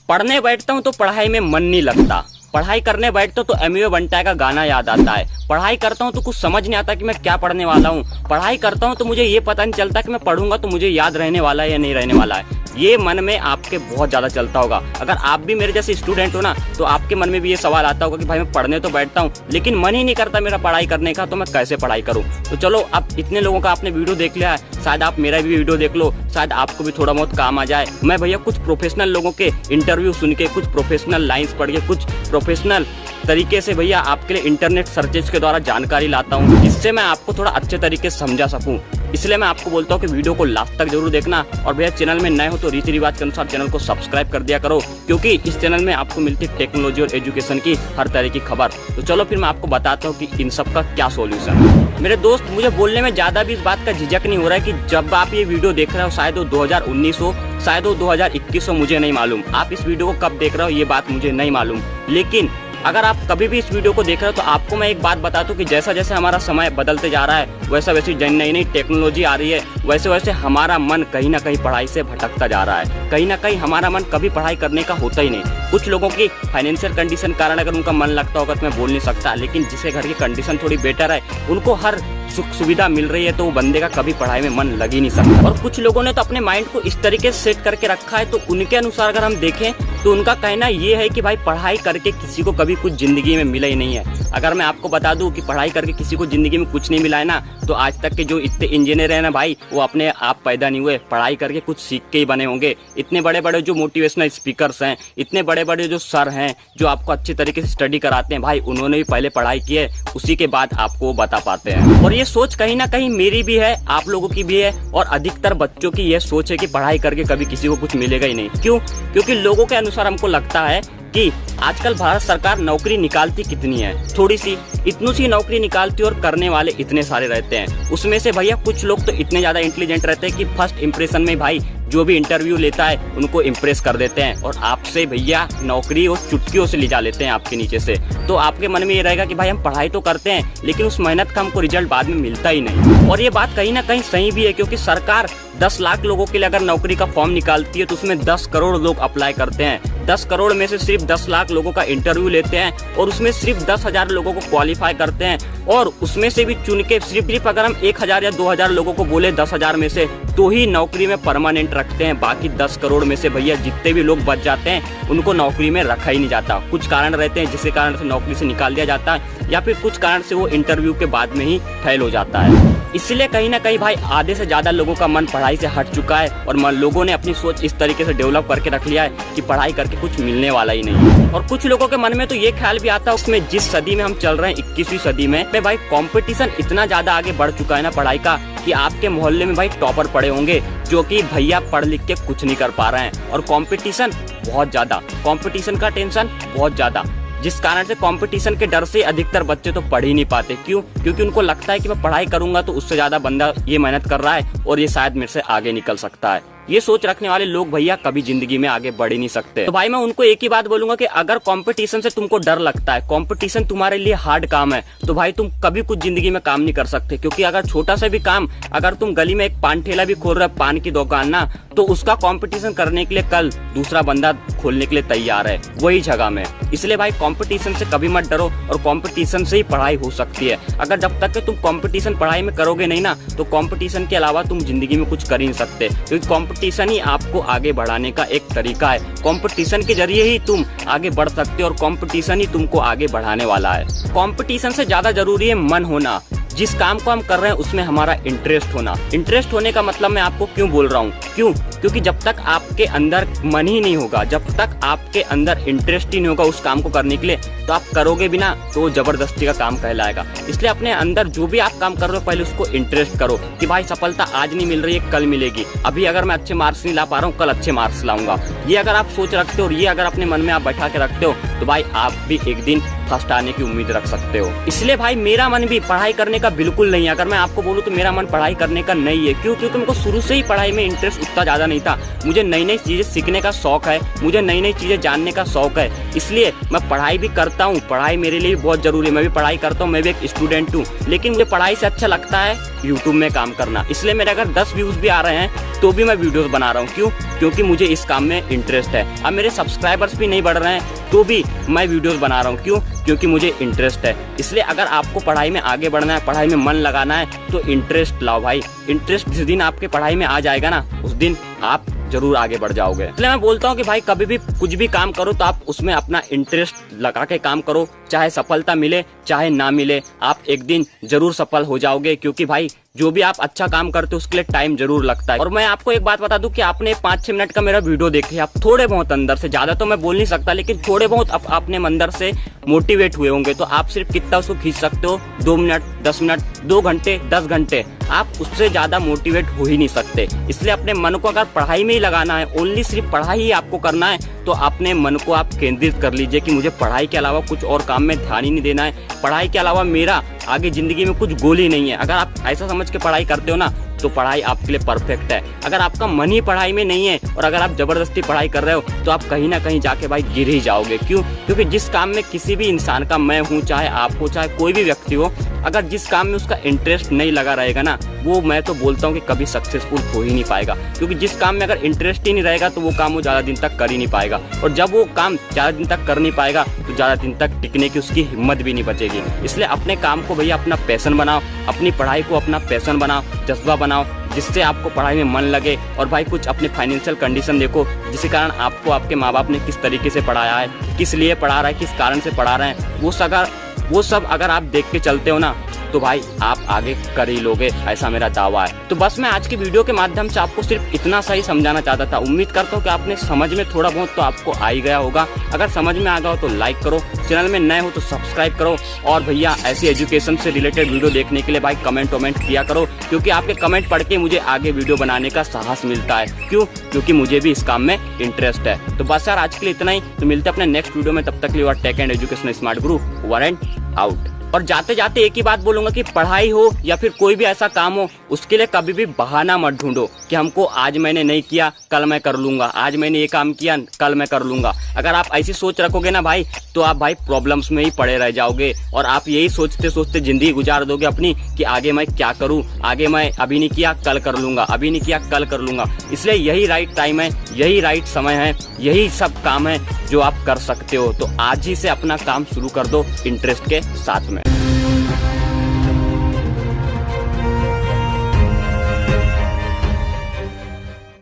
पढ़ने बैठता हूँ तो पढ़ाई में मन नहीं लगता, पढ़ाई करने बैठता हूँ तो एमियो बंटाई का गाना याद आता है, पढ़ाई करता हूँ तो कुछ समझ नहीं आता कि मैं क्या पढ़ने वाला हूँ, पढ़ाई करता हूँ तो मुझे ये पता नहीं चलता कि मैं पढ़ूंगा तो मुझे याद रहने वाला है या नहीं रहने वाला है। ये मन में आपके बहुत ज़्यादा चलता होगा। अगर आप भी मेरे जैसे स्टूडेंट हो ना तो आपके मन में भी ये सवाल आता होगा कि भाई मैं पढ़ने तो बैठता हूँ लेकिन मन ही नहीं करता मेरा पढ़ाई करने का, तो मैं कैसे पढ़ाई करूँ। तो चलो, अब इतने लोगों का आपने वीडियो देख लिया है, शायद आप मेरा भी वीडियो देख लो, शायद आपको भी थोड़ा बहुत काम आ जाए। मैं भैया कुछ प्रोफेशनल लोगों के इंटरव्यू सुन के, कुछ प्रोफेशनल लाइन्स पढ़ के, कुछ प्रोफेशनल तरीके से भैया आपके लिए इंटरनेट सर्चेज के द्वारा जानकारी लाता हूँ, जिससे मैं आपको थोड़ा अच्छे तरीके से समझा सकूँ। इसलिए मैं आपको बोलता हूँ कि वीडियो को लास्ट तक जरूर देखना, और भैया चैनल में नए हो तो रीति रिवाज के अनुसार चैनल को सब्सक्राइब कर दिया करो, क्योंकि इस चैनल में आपको मिलती है टेक्नोलॉजी और एजुकेशन की हर तरह की खबर। तो चलो फिर मैं आपको बताता हूँ कि इन सब का क्या सॉल्यूशन है। मेरे दोस्त, मुझे बोलने में ज़्यादा भी इस बात का झिझक नहीं हो रहा है कि जब आप ये वीडियो देख रहे हो शायद वो 2019 हो, शायद वो 2021 हो, मुझे नहीं मालूम। आप इस वीडियो को कब देख रहे हो ये बात मुझे नहीं मालूम, लेकिन अगर आप कभी भी इस वीडियो को देख रहे हो तो आपको मैं एक बात बता दूं कि जैसा जैसे हमारा समय बदलते जा रहा है, वैसा वैसी नई नई टेक्नोलॉजी आ रही है, वैसे वैसे हमारा मन कहीं ना कहीं पढ़ाई से भटकता जा रहा है। कहीं ना कहीं हमारा मन कभी पढ़ाई करने का होता ही नहीं। कुछ लोगों की फाइनेंशियल कंडीशन कारण अगर उनका मन लगता होगा तो मैं बोल नहीं सकता, लेकिन जिसे घर की कंडीशन थोड़ी बेटर है, उनको हर सुख सुविधा मिल रही है, तो वो बंदे का कभी पढ़ाई में मन लग ही नहीं सकता। और कुछ लोगों ने तो अपने माइंड को इस तरीके से सेट करके रखा है, तो उनके अनुसार अगर हम देखें तो उनका कहना ये है कि भाई पढ़ाई करके किसी को कभी कुछ जिंदगी में मिला ही नहीं है। अगर मैं आपको बता दूं कि पढ़ाई करके किसी को जिंदगी में कुछ नहीं मिला है ना, तो आज तक के जो इतने इंजीनियर हैं ना भाई, वो अपने आप पैदा नहीं हुए, पढ़ाई करके कुछ सीख के ही बने होंगे। इतने बड़े बड़े जो मोटिवेशनल स्पीकर्स हैं, इतने बड़े बड़े जो सर हैं जो आपको अच्छे तरीके से स्टडी कराते हैं, भाई उन्होंने भी पहले पढ़ाई की है, उसी के बाद आपको वो बता पाते हैं। और ये सोच कहीं ना कहीं मेरी भी है, आप लोगों की भी है, और अधिकतर बच्चों की यह सोच है कि पढ़ाई करके कभी किसी को कुछ मिलेगा ही नहीं। क्यों? क्योंकि लोगों के अनुसार हमको लगता है कि आजकल भारत सरकार नौकरी निकालती कितनी है, थोड़ी सी, इतनी सी नौकरी निकालती और करने वाले इतने सारे रहते हैं। उसमें से भैया कुछ लोग तो इतने ज्यादा इंटेलिजेंट रहते हैं कि फर्स्ट इंप्रेशन में भाई जो भी इंटरव्यू लेता है उनको इम्प्रेस कर देते हैं, और आपसे भैया नौकरी और चुटकियों से ले जा लेते हैं आपके नीचे से। तो आपके मन में ये रहेगा कि भाई हम पढ़ाई तो करते हैं लेकिन उस मेहनत का हमको रिजल्ट बाद में मिलता ही नहीं। और ये बात कहीं ना कहीं सही भी है, क्योंकि सरकार 10 लाख लोगों के लिए अगर नौकरी का फॉर्म निकालती है तो उसमें 10 करोड़ लोग अप्लाई करते हैं। 10 करोड़ में से सिर्फ 10 लाख लोगों का इंटरव्यू लेते हैं और उसमें सिर्फ 10,000 लोगों को क्वालिफाई करते हैं, और उसमें से भी चुन के सिर्फ अगर हम 1,000 या 2,000 लोगों को बोले 10,000 में से, तो ही नौकरी में परमानेंट रखते हैं। बाकी 10 करोड़ में से भैया जितने भी लोग बच जाते हैं उनको नौकरी में रखा ही नहीं जाता। कुछ कारण रहते हैं जिसके कारण से नौकरी से निकाल दिया जाता है, या फिर कुछ कारण से वो इंटरव्यू के बाद में ही फेल हो जाता है। इसलिए कहीं ना कहीं भाई आधे से ज्यादा लोगों का मन पढ़ाई से हट चुका है, और लोगों ने अपनी सोच इस तरीके से डेवलप करके रख लिया है कि पढ़ाई करके कुछ मिलने वाला ही नहीं है। और कुछ लोगों के मन में तो ये ख्याल भी आता है, उसमें जिस सदी में हम चल रहे हैं 21वीं सदी में भाई कंपटीशन इतना ज्यादा आगे बढ़ चुका है ना पढ़ाई का, कि आपके मोहल्ले में भाई टॉपर पड़े होंगे जो कि भैया पढ़ लिख के कुछ नहीं कर पा रहे हैं। और कंपटीशन बहुत ज्यादा, कंपटीशन का टेंशन बहुत ज्यादा, जिस कारण से कंपटीशन के डर से अधिकतर बच्चे तो पढ़ ही नहीं पाते। क्यों? क्योंकि उनको लगता है कि मैं पढ़ाई करूंगा तो उससे ज्यादा बंदा ये मेहनत कर रहा है और ये शायद मेरे से आगे निकल सकता है। ये सोच रखने वाले लोग भैया कभी जिंदगी में आगे बढ़ ही नहीं सकते। तो भाई मैं उनको एक ही बात बोलूंगा कि अगर कंपटीशन से तुमको डर लगता है, कंपटीशन तुम्हारे लिए हार्ड काम है, तो भाई तुम कभी कुछ जिंदगी में काम नहीं कर सकते। क्योंकि अगर छोटा सा भी काम, अगर तुम गली में एक पान ठेला भी खोल रहे, पान की दुकान ना, तो उसका कंपटीशन करने के लिए कल दूसरा बंदा खोलने के लिए तैयार है वही जगह में। इसलिए भाई कंपटीशन से कभी मत डरो, और कंपटीशन से ही पढ़ाई हो सकती है। अगर जब तक कि तुम कंपटीशन पढ़ाई में करोगे नहीं ना, तो कंपटीशन के अलावा तुम जिंदगी में कुछ कर ही नहीं सकते, क्योंकि कंपटीशन ही आपको आगे बढ़ाने का एक तरीका है। कंपटीशन के जरिए ही तुम आगे बढ़ सकते हो, और कंपटीशन ही तुमको आगे बढ़ाने वाला है। कंपटीशन से ज्यादा जरूरी है मन होना। जिस काम को हम कर रहे हैं उसमें हमारा इंटरेस्ट होना। इंटरेस्ट होने का मतलब मैं आपको क्यों बोल रहा हूँ? क्यों? क्योंकि जब तक आपके अंदर मन ही नहीं होगा, जब तक आपके अंदर इंटरेस्ट ही नहीं होगा उस काम को करने के लिए, तो आप करोगे भी ना तो वो जबरदस्ती का काम कहलाएगा। इसलिए अपने अंदर जो भी आप काम कर रहे हो पहले उसको इंटरेस्ट करो कि भाई सफलता आज नहीं मिल रही है, कल मिलेगी। अभी अगर मैं अच्छे मार्क्स नहीं ला पा रहा हूँ, कल अच्छे मार्क्स लाऊंगा। ये अगर आप सोच रखते हो और ये अगर अपने मन में आप बैठा के रखते हो, तो भाई आप भी एक दिन फर्स्ट आने की उम्मीद रख सकते हो। इसलिए भाई मेरा मन भी पढ़ाई करने का बिल्कुल नहीं है। अगर मैं आपको बोलूँ तो मेरा मन पढ़ाई करने का नहीं है। क्यों? क्योंकि मुझको शुरू से ही पढ़ाई में इंटरेस्ट उतना ज़्यादा नहीं था। मुझे नई नई चीज़ें सीखने का शौक है, मुझे नई नई चीज़ें जानने का शौक है, इसलिए मैं पढ़ाई भी करता हूँ। पढ़ाई मेरे लिए बहुत ज़रूरी है, मैं भी पढ़ाई करता हूँ, मैं भी एक स्टूडेंट हूँ। लेकिन मुझे पढ़ाई से अच्छा लगता है यूट्यूब में काम करना। इसलिए मेरे अगर 10 व्यूज़ भी आ रहे हैं तो भी मैं वीडियोस बना रहा हूँ। क्यों? क्योंकि मुझे इस काम में इंटरेस्ट है। अब मेरे सब्सक्राइबर्स भी नहीं बढ़ रहे हैं तो भी मैं वीडियोस बना रहा हूँ। क्यों? क्योंकि मुझे इंटरेस्ट है। इसलिए अगर आपको पढ़ाई में आगे बढ़ना है, पढ़ाई में मन लगाना है तो इंटरेस्ट लाओ भाई। इंटरेस्ट जिस दिन आपके पढ़ाई में आ जाएगा ना, उस दिन आप जरूर आगे बढ़ जाओगे। इसलिए मैं बोलता हूँ कि भाई कभी भी कुछ भी काम करो तो आप उसमें अपना इंटरेस्ट लगा के काम करो। चाहे सफलता मिले चाहे ना मिले, आप एक दिन जरूर सफल हो जाओगे। क्योंकि भाई जो भी आप अच्छा काम करते हो उसके लिए टाइम जरूर लगता है। और मैं आपको एक बात बता दूं कि आपने 5-6 मिनट का मेरा वीडियो देखे, आप थोड़े बहुत अंदर से, ज्यादा तो मैं बोल नहीं सकता, लेकिन थोड़े बहुत अपने अंदर से मोटिवेट हुए होंगे। तो आप सिर्फ कितना उसको खींच सकते हो? 2 मिनट, 10 मिनट, 2 घंटे, 10 घंटे, आप उससे ज्यादा मोटिवेट हो ही नहीं सकते। इसलिए अपने मन को अगर पढ़ाई में ही लगाना है, ओनली सिर्फ पढ़ाई ही आपको करना है, तो अपने मन को आप केंद्रित कर लीजिए कि मुझे पढ़ाई के अलावा कुछ और काम में ध्यान ही नहीं देना है। पढ़ाई के अलावा मेरा आगे जिंदगी में कुछ गोल ही नहीं है। अगर आप ऐसा समझ के पढ़ाई करते हो ना तो पढ़ाई आपके लिए परफेक्ट है। अगर आपका मन ही पढ़ाई में नहीं है और अगर आप जबरदस्ती पढ़ाई कर रहे हो तो आप कहीं ना कहीं जाके भाई गिर ही जाओगे। क्यों? क्योंकि जिस काम में किसी भी इंसान का, मैं हूँ चाहे आप हो चाहे कोई भी व्यक्ति हो, अगर जिस काम में उसका इंटरेस्ट नहीं लगा रहेगा ना, वो मैं तो बोलता हूँ कि कभी सक्सेसफुल हो ही नहीं पाएगा। क्योंकि जिस काम में अगर इंटरेस्ट ही नहीं रहेगा तो वो काम वो ज़्यादा दिन तक कर ही नहीं पाएगा। और जब वो काम ज़्यादा दिन तक कर नहीं पाएगा तो ज़्यादा दिन तक टिकने की उसकी हिम्मत भी नहीं बचेगी। इसलिए अपने काम को भैया अपना पैशन बनाओ, अपनी पढ़ाई को अपना पैशन बनाओ, जज्बा बनाओ, जिससे आपको पढ़ाई में मन लगे। और भाई कुछ अपने फाइनेंशियल कंडीशन देखो, जिसके कारण आपको आपके माँ बाप ने किस तरीके से पढ़ाया है, किस लिए पढ़ा रहा है, किस कारण से पढ़ा रहे हैं, वो सब अगर आप देख के चलते हो ना तो भाई आप आगे कर ही लोगे, ऐसा मेरा दावा है। तो बस मैं आज की वीडियो के माध्यम से आपको सिर्फ इतना सा ही समझाना चाहता था। उम्मीद करता हूँ कि आपने समझ में थोड़ा बहुत तो आपको आ ही गया होगा। अगर समझ में आ गया हो तो लाइक करो, चैनल में नए हो तो सब्सक्राइब करो। और भैया ऐसी एजुकेशन से रिलेटेड वीडियो देखने के लिए भाई कमेंट किया करो, क्योंकि आपके कमेंट पढ़ के मुझे आगे वीडियो बनाने का साहस मिलता है। क्यों? क्योंकि मुझे भी इस काम में इंटरेस्ट है। तो बस यार आज के लिए इतना ही। तो मिलते हैं अपने नेक्स्ट वीडियो में, तब तक के लिए take and education smart Guru over and out. और जाते जाते एक ही बात बोलूंगा कि पढ़ाई हो या फिर कोई भी ऐसा काम हो, उसके लिए कभी भी बहाना मत ढूंढो कि हमको आज मैंने नहीं किया कल मैं कर लूंगा, आज मैंने ये काम किया कल मैं कर लूंगा। अगर आप ऐसी सोच रखोगे ना भाई तो आप भाई प्रॉब्लम्स में ही पड़े रह जाओगे। और आप यही सोचते सोचते जिंदगी गुजार दोगे अपनी कि आगे मैं क्या करूं, आगे मैं अभी नहीं किया कल कर लूंगा, अभी नहीं किया कल कर लूंगा। इसलिए यही राइट टाइम है, यही राइट समय है, यही सब काम है जो आप कर सकते हो। तो आज ही से अपना काम शुरू कर दो इंटरेस्ट के साथ में।